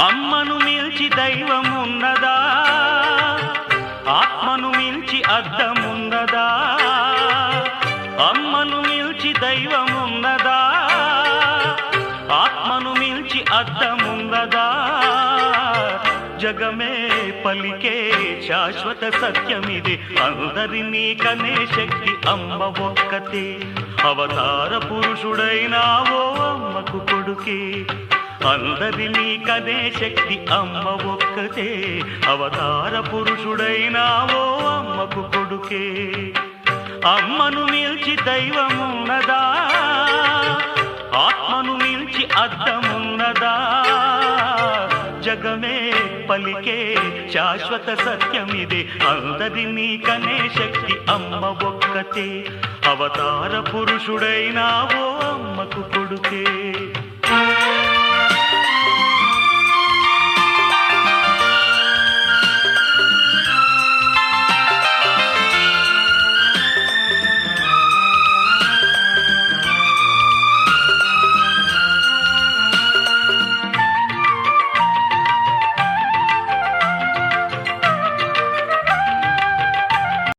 అమ్మను మిల్చి దైవమున్నదా, ఆత్మను మిల్చి అద్దమున్నదా? అమ్మను మిల్చి దైవమున్నదా, ఆత్మను మిల్చి అద్దమున్నదా? జగమే పలికే శాశ్వత సత్యమిది, అందరినీ కనే శక్తి అమ్మ ఒక్కతే. అవతార పురుషుడైనావో అమ్మకు కొడుకే, అందరినీ కనే శక్తి అమ్మ ఒక్కతే. అవతార పురుషుడైనావో అమ్మకు కొడుకే. అమ్మను మిల్చి దైవమున్నదా, ఆత్మను మిల్చి అద్దమున్నదా? జగమే పలికే శాశ్వత సత్యమిదే, అందరినీ కనే శక్తి అమ్మ ఒక్కతే. అవతార పురుషుడైనావో అమ్మకు కొడుకే.